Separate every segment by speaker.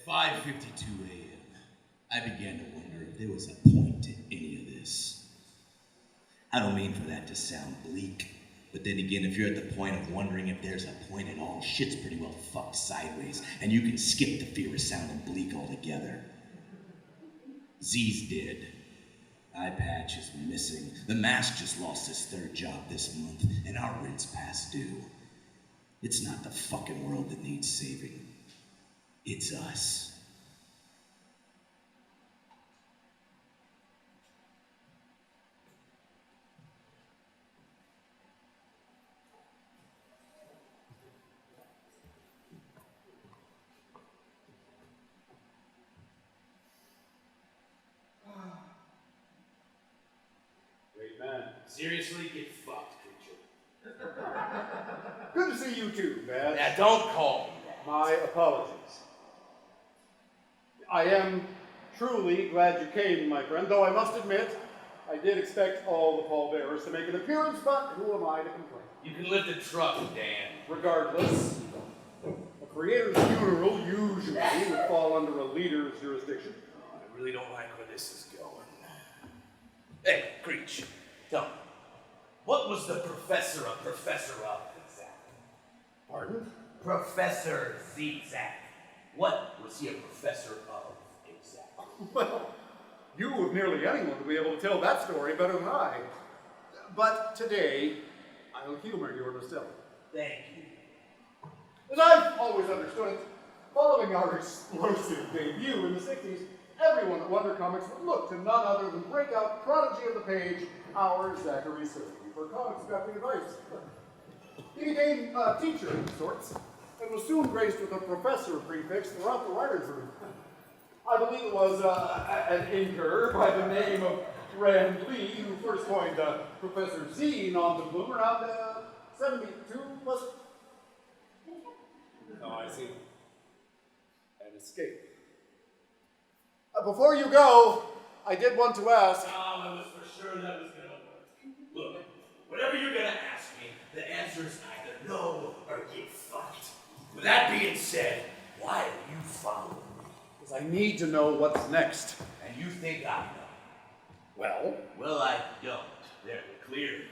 Speaker 1: At 5:52 a.m., I began to wonder if there was a point to any of this. I don't mean for that to sound bleak, but then again, if you're at the point of wondering if there's a point at all, shit's pretty well fucked sideways, and you can skip the fear of sounding bleak altogether. Z's dead. Eye patch is missing. The mask just lost his third job this month, and our rent's past due. It's not the fucking world that needs saving. It's us.
Speaker 2: Seriously, get fucked, creature.
Speaker 3: Good to see you too, Badge.
Speaker 2: Now, don't call me that.
Speaker 3: My apologies. I am truly glad you came, my friend, though I must admit, I did expect all the pallbearers to make an appearance, but who am I to complain?
Speaker 2: You can lift a truck, Dan.
Speaker 3: Regardless, a creator's funeral usually would fall under a leader's jurisdiction.
Speaker 2: Oh, I really don't like where this is going. Hey, Creech, tell me. What was the professor of exactly?
Speaker 3: Pardon?
Speaker 2: Professor Zigzag. What was he a professor of exactly?
Speaker 3: Well, you of nearly anyone will be able to tell that story better than I. But today, I'll humor your nostalgia.
Speaker 2: Thank you.
Speaker 3: As I've always understood it, following our explosive debut in the 60s, everyone at Wonder Comics would look to none other than breakout prodigy of the page, our Zachary Sirleaf, for comics crafting advice. He became a teacher of sorts, and was soon graced with a professor prefix throughout the writer's room. I believe it was an inker by the name of Rand Lee who first coined Professor Z non-bloom around 72, was it? Oh, I see. An escape. Before you go, I did want to ask.
Speaker 2: Oh, I was for sure that was gonna work. Look, whatever you're gonna ask me, the answer is either no or get fucked. With that being said, why are you following me?
Speaker 3: Because I need to know what's next.
Speaker 2: And you think I know?
Speaker 3: Well?
Speaker 2: Well, I don't. There, clear.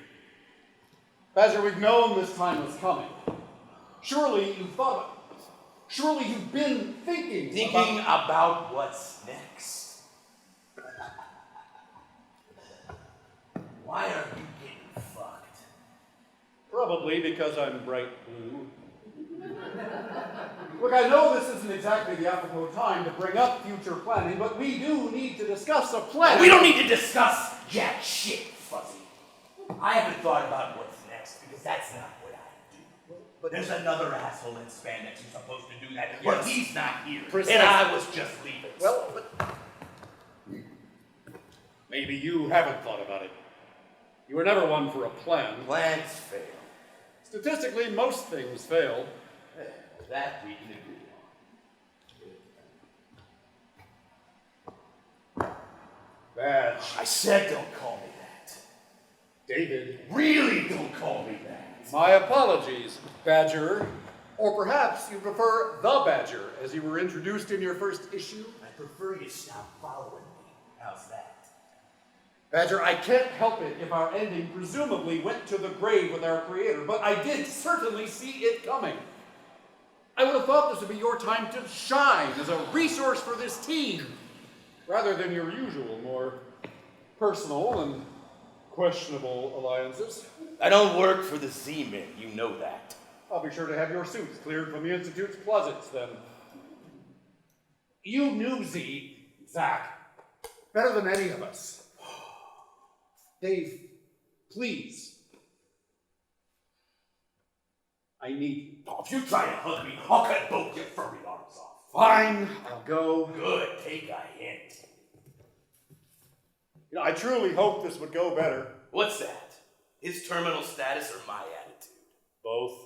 Speaker 3: Badger, we've known this time was coming. Surely you've thought of it. Surely you've been thinking
Speaker 2: about what's next. Why are you getting fucked?
Speaker 3: Probably because I'm bright blue. Look, I know this isn't exactly the apropos time to bring up future planning, but we do need to discuss a plan.
Speaker 2: We don't need to discuss jack shit, Fuzzy. I haven't thought about what's next because that's not what I do. But there's another asshole in spandex who's supposed to do that, but he's not here.
Speaker 3: Precisely.
Speaker 2: And I was just leaving.
Speaker 3: Well, but maybe you haven't thought about it. You were never one for a plan.
Speaker 2: Plans fail.
Speaker 3: Statistically, most things fail.
Speaker 2: That we can agree on.
Speaker 3: Badge.
Speaker 2: I said don't call me that.
Speaker 3: David.
Speaker 2: Really don't call me that.
Speaker 3: My apologies, Badger. Or perhaps you prefer the Badger, as you were introduced in your first issue?
Speaker 2: I prefer you stop following me. How's that?
Speaker 3: Badger, I can't help it if our ending presumably went to the grave with our creator, but I did certainly see it coming. I would have thought this would be your time to shine as a resource for this team, rather than your usual, more personal and questionable alliances.
Speaker 2: I don't work for the Z-Men, you know that.
Speaker 3: I'll be sure to have your suits cleared from the Institute's closets, then. You knew Zach, better than any of us. Dave, please. I need you.
Speaker 2: Oh, if you try to hug me, I'll cut both your furry arms off.
Speaker 3: Fine, I'll go.
Speaker 2: Good, take a hint.
Speaker 3: You know, I truly hoped this would go better.
Speaker 2: What's that? His terminal status or my attitude?
Speaker 3: Both.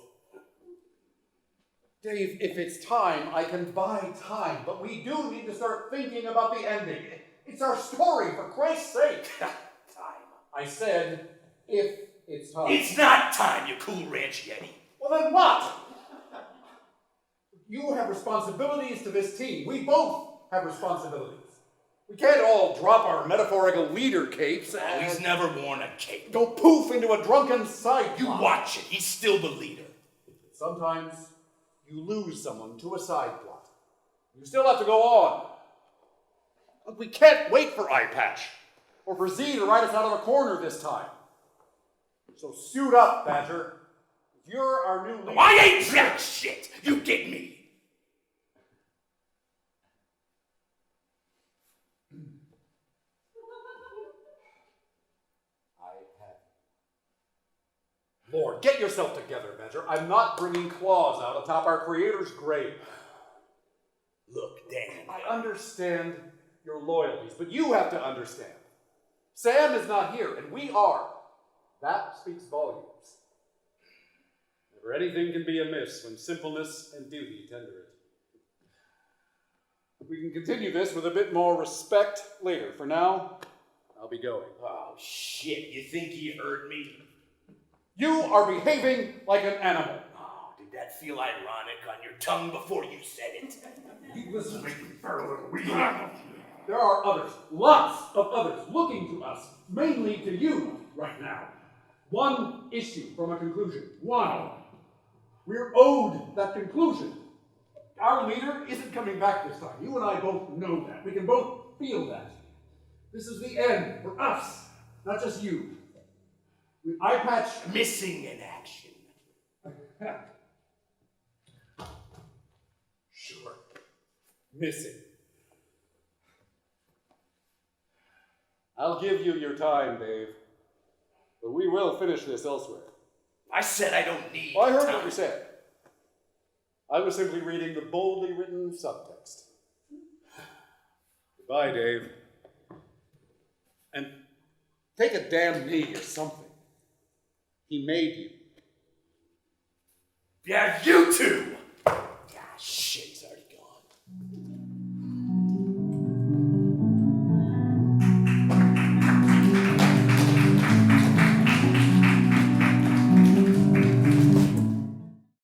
Speaker 3: Dave, if it's time, I can buy time, but we do need to start thinking about the ending. It's our story, for Christ's sake.
Speaker 2: Time.
Speaker 3: I said, if it's time.
Speaker 2: It's not time, you cool ranch yeti.
Speaker 3: Well, then what? You have responsibilities to this team. We both have responsibilities. We can't all drop our metaphorical leader capes
Speaker 2: Oh,
Speaker 3: and
Speaker 2: he's never worn a cape.
Speaker 3: go poof into a drunken side
Speaker 2: You
Speaker 3: plot.
Speaker 2: watch it. He's still the leader.
Speaker 3: Sometimes you lose someone to a side plot. You still have to go on. But we can't wait for Eye Patch or for Z to ride us out of a corner this time. So suit up, Badger. You're our new leader.
Speaker 2: I ain't jack shit. You get me.
Speaker 3: Lord, get yourself together, Badger. I'm not bringing claws out atop our creator's grave.
Speaker 2: Look, Dan.
Speaker 3: I understand your loyalties, but you have to understand. Sam is not here, and we are. That speaks volumes. Never anything can be amiss when simpleness and duty tender it. We can continue this with a bit more respect later. For now, I'll be going.
Speaker 2: Oh, shit. You think he heard me?
Speaker 3: You are behaving like an animal.
Speaker 2: Oh, did that feel ironic on your tongue before you said it?
Speaker 3: Listen, there are others, lots of others, looking to us, mainly to you right now. One issue from a conclusion. One. We're owed that conclusion. Our leader isn't coming back this time. You and I both know that. We can both feel that. This is the end for us, not just you. With Eye Patch
Speaker 2: Missing in action.
Speaker 3: Sure. Missing. I'll give you your time, Dave. But we will finish this elsewhere.
Speaker 2: I said I don't need
Speaker 3: Well, I heard
Speaker 2: time.
Speaker 3: what you said. I was simply reading the boldly written subtext. Goodbye, Dave. And take a damn knee or something. He made you.
Speaker 2: Yeah, you two!